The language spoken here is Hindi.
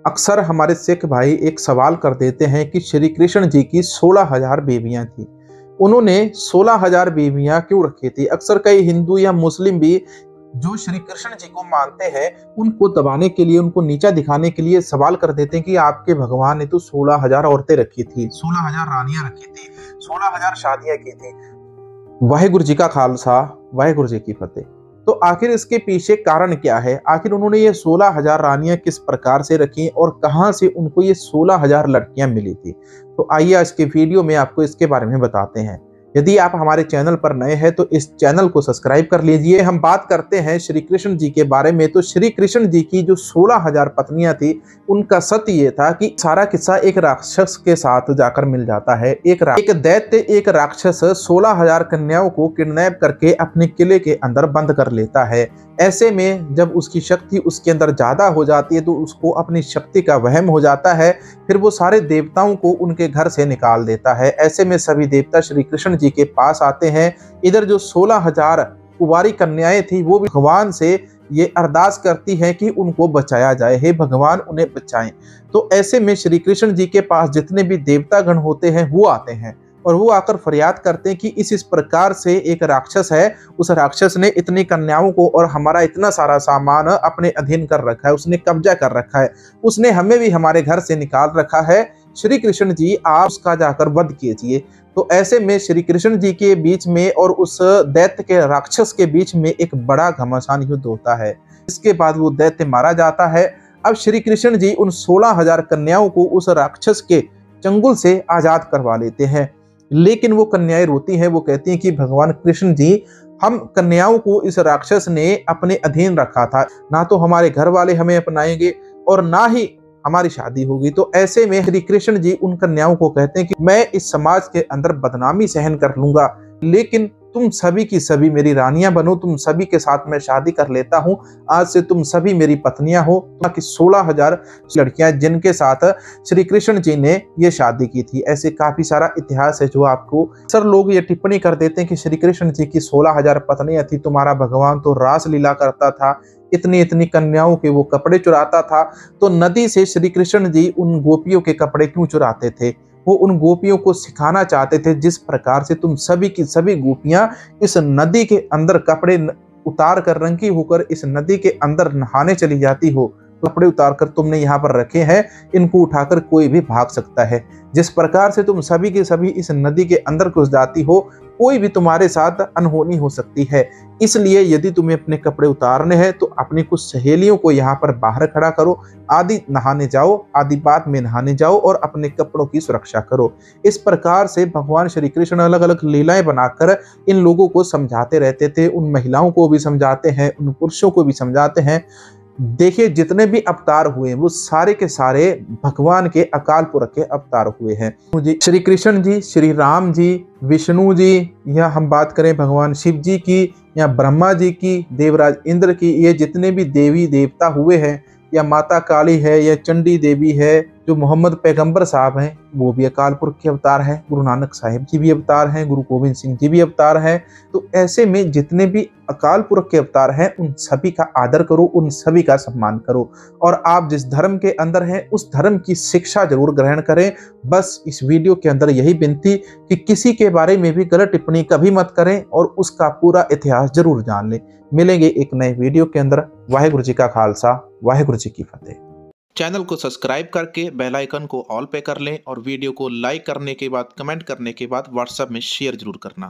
अक्सर हमारे सिख भाई एक सवाल कर देते हैं कि श्री कृष्ण जी की 16,000 बेबियां थी, उन्होंने 16,000 बेबियां क्यों रखी थी। अक्सर कई हिंदू या मुस्लिम भी जो श्री कृष्ण जी को मानते हैं उनको दबाने के लिए, उनको नीचा दिखाने के लिए सवाल कर देते हैं कि आपके भगवान ने तो 16,000 औरतें रखी थी, 16,000 रानियां रखी थी, 16,000 शादियां की थी। वाहेगुरु जी का खालसा, वाहेगुरु जी की फतेह। तो आखिर इसके पीछे कारण क्या है? आखिर उन्होंने ये 16,000 रानियां किस प्रकार से रखी और कहां से उनको ये 16,000 लड़कियां मिली थी? तो आइए आज के वीडियो में आपको इसके बारे में बताते हैं। यदि आप हमारे चैनल पर नए हैं तो इस चैनल को सब्सक्राइब कर लीजिए। हम बात करते हैं श्री कृष्ण जी के बारे में। तो श्री कृष्ण जी की जो 16,000 पत्नियां थी, उनका सत्य ये था कि सारा किस्सा एक राक्षस के साथ जाकर मिल जाता है। एक दैत्य, एक राक्षस 16,000 कन्याओं को किडनैप करके अपने किले के अंदर बंद कर लेता है। ऐसे में जब उसकी शक्ति उसके अंदर ज्यादा हो जाती है तो उसको अपनी शक्ति का वहम हो जाता है। फिर वो सारे देवताओं को उनके घर से निकाल देता है। ऐसे में सभी देवता श्री कृष्ण जी के पास आते हैं। इधर जो 16,000 कुंवारी कन्याएं थी वो भी भगवान से ये अरदास करती हैं कि उनको बचाया जाए, हे भगवान उन्हें बचाएं। तो ऐसे में श्री कृष्ण जी के पास जितने भी देवतागण होते हैं वो आते हैं और वो आकर फरियाद करते हैं कि इस प्रकार से एक राक्षस है, उस राक्षस ने इतनी कन्याओं को और हमारा इतना सारा सामान अपने अधीन कर रखा है, उसने कब्जा कर रखा है, उसने हमें भी हमारे घर से निकाल रखा है। श्री कृष्ण जी आप उसका जाकर वध कीजिए। तो ऐसे में श्री कृष्ण जी के बीच में और उस दैत्य के राक्षस के बीच में एक बड़ा घमासान युद्ध होता है। इसके बाद वो दैत्य मारा जाता है। अब श्री कृष्ण जी उन 16,000 कन्याओं को उस राक्षस के चंगुल से आजाद करवा लेते हैं। लेकिन वो कन्याएं रोती हैं, वो कहती हैं कि भगवान कृष्ण जी, हम कन्याओं को इस राक्षस ने अपने अधीन रखा था, ना तो हमारे घर वाले हमें अपनाएंगे और ना ही हमारी शादी होगी। तो ऐसे में श्री कृष्ण जी उन कन्याओं को कहते हैं कि मैं इस समाज के अंदर बदनामी सहन कर लूंगा, लेकिन तुम सभी की सभी मेरी रानियां बनो, तुम सभी के साथ मैं शादी कर लेता हूं। आज से तुम सभी मेरी पत्नियां हो। बाकी 16,000 लड़कियां जिनके साथ श्री कृष्ण जी ने ये शादी की थी। ऐसे काफी सारा इतिहास है जो आपको अक्सर लोग ये टिप्पणी कर देते हैं कि श्री कृष्ण जी की 16,000 पत्नियां थी, तुम्हारा भगवान तो रास लीला करता था, इतनी इतनी कन्याओं के वो कपड़े चुराता था। तो नदी से श्री कृष्ण जी उन गोपियों के कपड़े क्यों चुराते थे? वो उन गोपियों को सिखाना चाहते थे जिस प्रकार से तुम सभी की सभी गोपियां इस नदी के अंदर कपड़े उतार कर रंगी होकर इस नदी के अंदर नहाने चली जाती हो। कपड़े उतार कर तुमने यहाँ पर रखे हैं, इनको उठाकर कोई भी भाग सकता है। जिस प्रकार से तुम सभी के सभी इस नदी के अंदर घुस जाती हो, कोई भी तुम्हारे साथ अनहोनी हो सकती है। इसलिए यदि तुम्हें अपने कपड़े उतारने हैं तो अपनी कुछ सहेलियों को यहाँ पर बाहर खड़ा करो, आदि नहाने जाओ, आदि बाद में नहाने जाओ और अपने कपड़ों की सुरक्षा करो। इस प्रकार से भगवान श्री कृष्ण अलग अलग लीलाएं बनाकर इन लोगों को समझाते रहते थे। उन महिलाओं को भी समझाते हैं, उन पुरुषों को भी समझाते हैं। देखिए जितने भी अवतार हुए वो सारे के सारे भगवान के अकाल पुरख के अवतार हुए हैं। श्री कृष्ण जी, श्री राम जी, विष्णु जी, या हम बात करें भगवान शिव जी की या ब्रह्मा जी की, देवराज इंद्र की, ये जितने भी देवी देवता हुए हैं, या माता काली है या चंडी देवी है, जो मोहम्मद पैगंबर साहब हैं वो भी अकाल पुरख के अवतार हैं, गुरु नानक साहिब जी भी अवतार हैं, गुरु गोविंद सिंह जी भी अवतार हैं। तो ऐसे में जितने भी अकाल पुरख के अवतार हैं उन सभी का आदर करो, उन सभी का सम्मान करो और आप जिस धर्म के अंदर हैं उस धर्म की शिक्षा जरूर ग्रहण करें। बस इस वीडियो के अंदर यही विनती कि किसी के बारे में भी गलत टिप्पणी कभी मत करें और उसका पूरा इतिहास जरूर जान लें। मिलेंगे एक नए वीडियो के अंदर। वाहेगुरु जी का खालसा, वाहेगुरु जी की फतेह। चैनल को सब्सक्राइब करके बेल आइकन को ऑल पे कर लें और वीडियो को लाइक करने के बाद, कमेंट करने के बाद व्हाट्सएप में शेयर जरूर करना।